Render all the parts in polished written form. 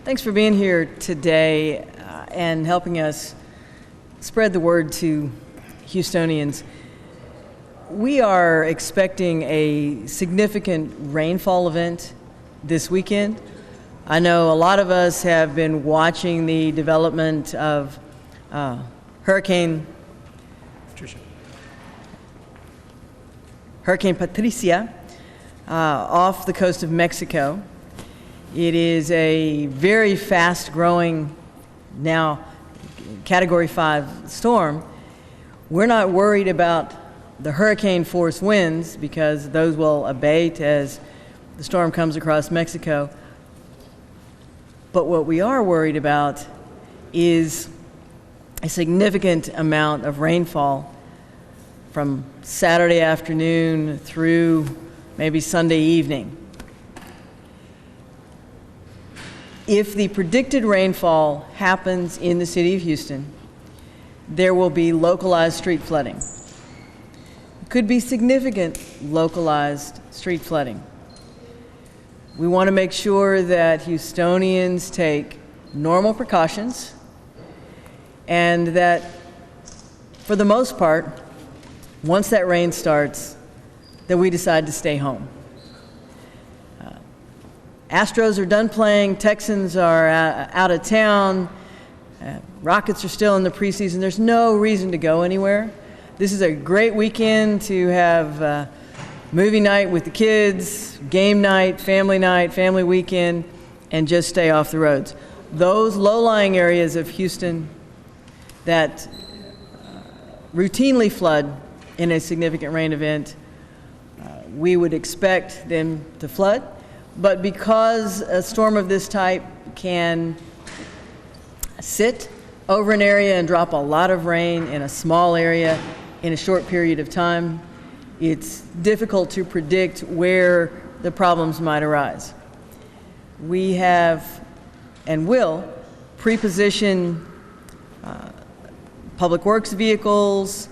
Thanks for being here today and helping us spread the word to Houstonians. We are expecting a significant rainfall event this weekend. I know a lot of us have been watching the development of Hurricane Patricia off the coast of Mexico. It is a very fast-growing, now Category 5 storm. We're not worried about the hurricane force winds because those will abate as the storm comes across Mexico. But what we are worried about is a significant amount of rainfall from Saturday afternoon through maybe Sunday evening. If the predicted rainfall happens in the city of Houston, there will be localized street flooding. It could be significant localized street flooding. We want to make sure that Houstonians take normal precautions and that, for the most part, once that rain starts, that we decide to stay home. Astros are done playing, Texans are out of town, Rockets are still in the preseason. There's no reason to go anywhere. This is a great weekend to have movie night with the kids, game night, family weekend, and just stay off the roads. Those low-lying areas of Houston that routinely flood in a significant rain event, we would expect them to flood. But because a storm of this type can sit over an area and drop a lot of rain in a small area in a short period of time, it's difficult to predict where the problems might arise. We have and will pre-position public works vehicles,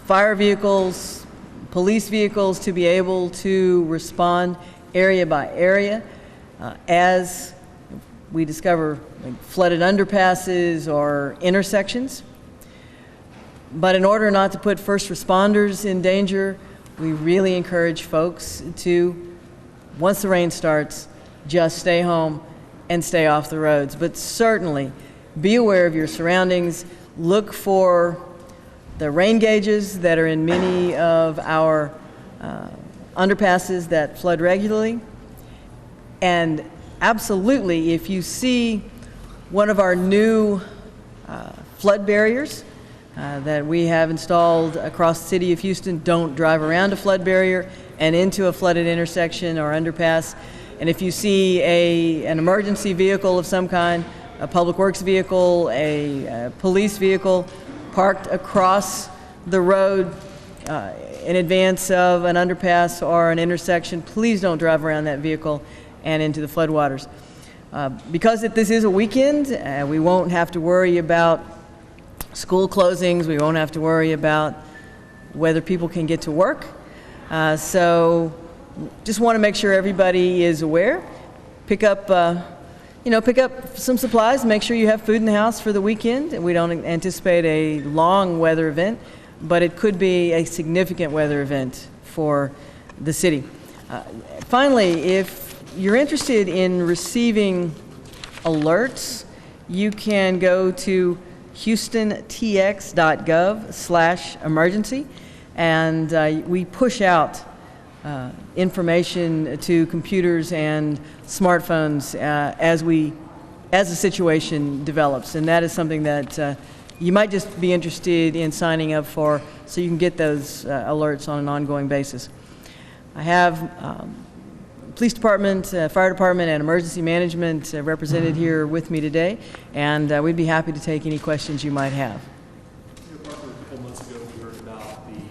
fire vehicles, police vehicles to be able to respond area by area as we discover flooded underpasses or intersections. But in order not to put first responders in danger, we really encourage folks to, once the rain starts, just stay home and stay off the roads. But certainly be aware of your surroundings. Look for the rain gauges that are in many of our underpasses that flood regularly. And absolutely, if you see one of our new flood barriers that we have installed across the city of Houston, don't drive around a flood barrier and into a flooded intersection or underpass. And if you see an emergency vehicle of some kind, a public works vehicle, a police vehicle parked across the road in advance of an underpass or an intersection, please don't drive around that vehicle and into the floodwaters. Because this is a weekend, we won't have to worry about school closings, we won't have to worry about whether people can get to work. So just want to make sure everybody is aware. Pick up some supplies, make sure you have food in the house for the weekend. We don't anticipate a long weather event, but it could be a significant weather event for the city. Finally, if you're interested in receiving alerts, you can go to HOUSTONTX.GOV/emergency, and we push out information to computers and smartphones as the situation develops. And that is something that you might just be interested in signing up for so you can get those alerts on an ongoing basis. I have police department, fire department, and emergency management represented here with me today, and we'd be happy to take any questions you might have. A couple months ago, we heard about the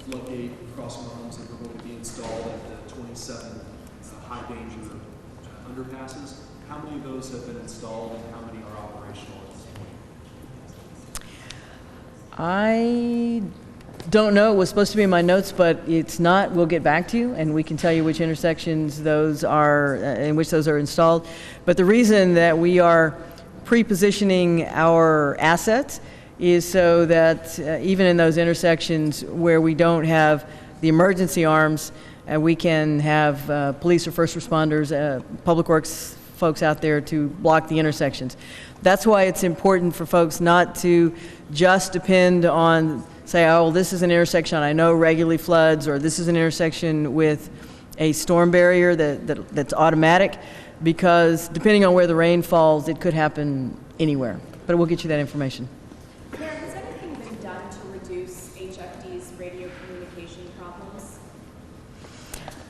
floodgate crossing arms that were going to be installed at the 27 high danger underpasses. How many of those have been installed, and how many are operational at this point? I Don't know. It was supposed to be in my notes, but it's not. We'll get back to you, and we can tell you which intersections those are, in which those are installed. But the reason that we are pre-positioning our assets is so that even in those intersections where we don't have the emergency arms, we can have police or first responders, public works folks out there to block the intersections. That's why it's important for folks not to just depend on, say, oh, well, this is an intersection I know regularly floods, or this is an intersection with a storm barrier that's automatic, because depending on where the rain falls, it could happen anywhere. But we'll get you that information. Mayor, has anything been done to reduce HFD's radio communication problems?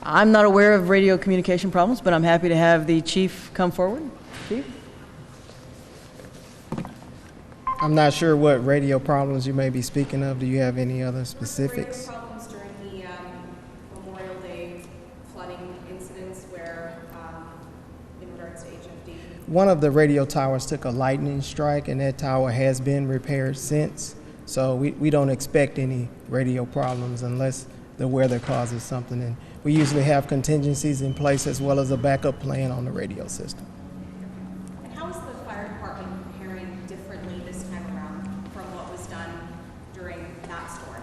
I'm not aware of radio communication problems, but I'm happy to have the chief come forward. Chief? I'm not sure what radio problems you may be speaking of. Do you have any other specifics? Radio problems during the Memorial Day flooding incidents where, in regards to HFD? One of the radio towers took a lightning strike, and that tower has been repaired since. So we don't expect any radio problems unless the weather causes something. And we usually have contingencies in place as well as a backup plan on the radio system. And how is the fire department preparing differently this time around from what was done during that storm?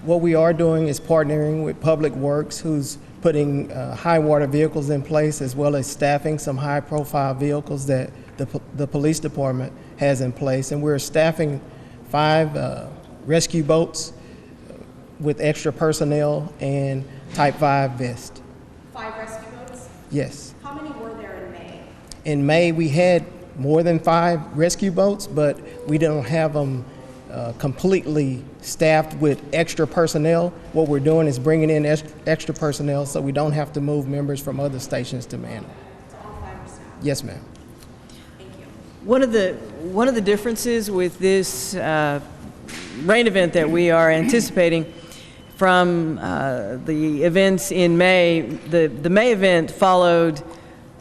What we are doing is partnering with Public Works, who's putting high water vehicles in place, as well as staffing some high profile vehicles that the police department has in place. And we're staffing 5 rescue boats with extra personnel and Type 5 vests. 5 rescue boats? Yes. How many were there in May? In May, we had more than 5 rescue boats, but we don't have them completely staffed with extra personnel. What we're doing is bringing in extra personnel so we don't have to move members from other stations to man them. So all 5 are staffed? Yes, ma'am. Thank you. One of the differences with this rain event that we are anticipating from the events in May, the May event followed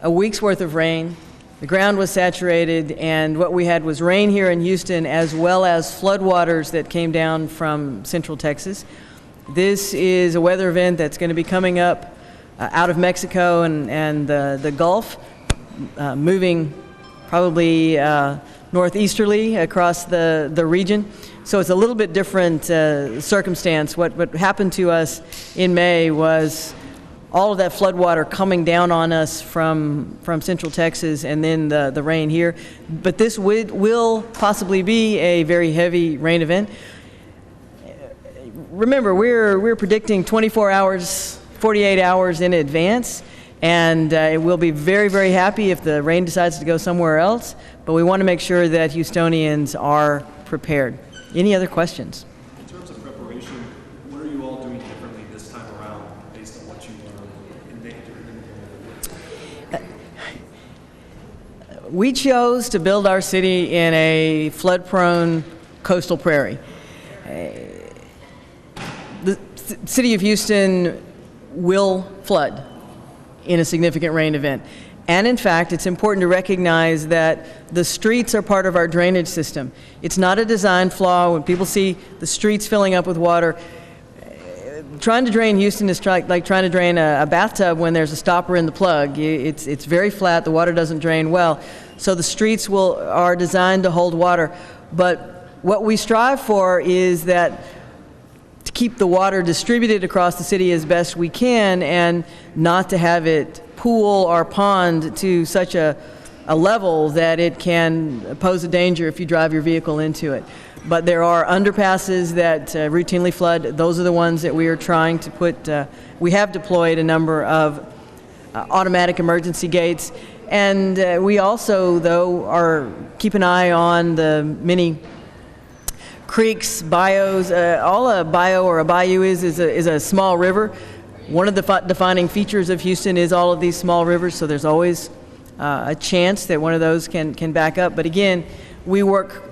a week's worth of rain. The ground was saturated, and what we had was rain here in Houston as well as floodwaters that came down from central Texas. This is a weather event that's going to be coming up out of Mexico and the Gulf, moving probably northeasterly across the region. So it's a little bit different circumstance. What happened to us in May was all of that floodwater coming down on us from central Texas, and then the rain here. But this will possibly be a very heavy rain event. Remember, we're predicting 24 hours, 48 hours in advance, and we'll be very, very happy if the rain decides to go somewhere else, but we want to make sure that Houstonians are prepared. Any other questions? In terms of preparation, what are you all doing differently this time around based on what you learned in May? We chose to build our city in a flood-prone coastal prairie. The city of Houston will flood in a significant rain event. And in fact, it's important to recognize that the streets are part of our drainage system. It's not a design flaw. When people see the streets filling up with water, trying to drain Houston is like trying to drain a bathtub when there's a stopper in the plug. It's very flat. The water doesn't drain well. So the streets are designed to hold water. But what we strive for is that to keep the water distributed across the city as best we can, and not to have it pool or pond to such a level that it can pose a danger if you drive your vehicle into it. But there are underpasses that routinely flood. Those are the ones that we are trying to put. We have deployed a number of automatic emergency gates, and we also, though, keep an eye on the many creeks, bayous. All a bayou or a bayou is a small river. One of the defining features of Houston is all of these small rivers, so there's always a chance that one of those can back up. But again, we work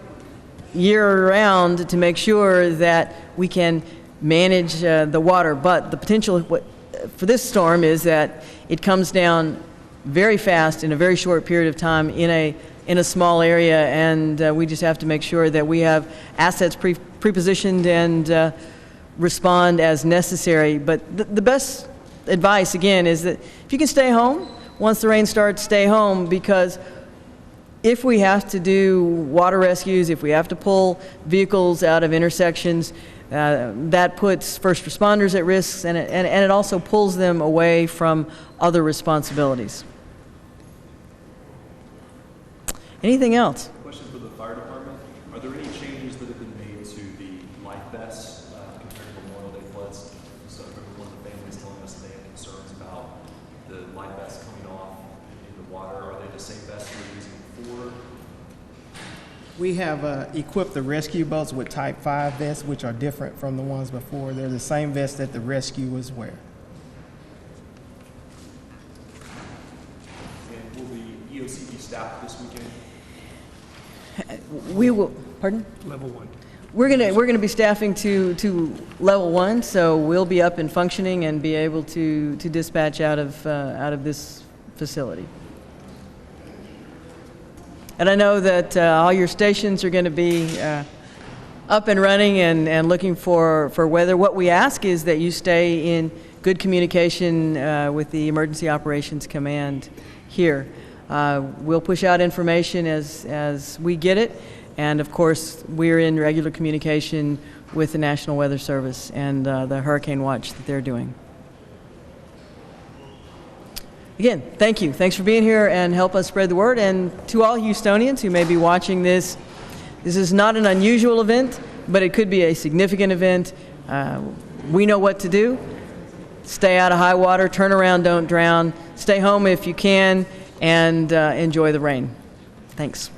year-round to make sure that we can manage the water. But the potential for this storm is that it comes down very fast in a very short period of time in a small area, and we just have to make sure that we have assets pre-positioned and respond as necessary. But the best advice, again, is that if you can stay home, once the rain starts, stay home, because if we have to do water rescues, if we have to pull vehicles out of intersections, that puts first responders at risk, and it also pulls them away from other responsibilities. Anything else? Question for the fire department. Are there any changes that have been made to the life vests compared to Memorial Day floods? So I remember one of the families telling us they had concerns about the life vests coming off in the water. Are they the same vests we were using before? We have equipped the rescue boats with Type 5 vests, which are different from the ones before. They're the same vests that the rescuers wear. And will the EOC be staffed this weekend? We will, pardon? Level 1. We're gonna be staffing to level 1, so we'll be up and functioning and be able to dispatch out of this facility. And I know that all your stations are going to be up and running and looking for weather. What we ask is that you stay in good communication with the Emergency Operations Command here. We'll push out information as we get it, and of course we're in regular communication with the National Weather Service and the Hurricane Watch that they're doing. Again, thank you. Thanks for being here and help us spread the word. And to all Houstonians who may be watching this, this is not an unusual event, but it could be a significant event. We know what to do. Stay out of high water, turn around, don't drown, stay home if you can, and enjoy the rain. Thanks.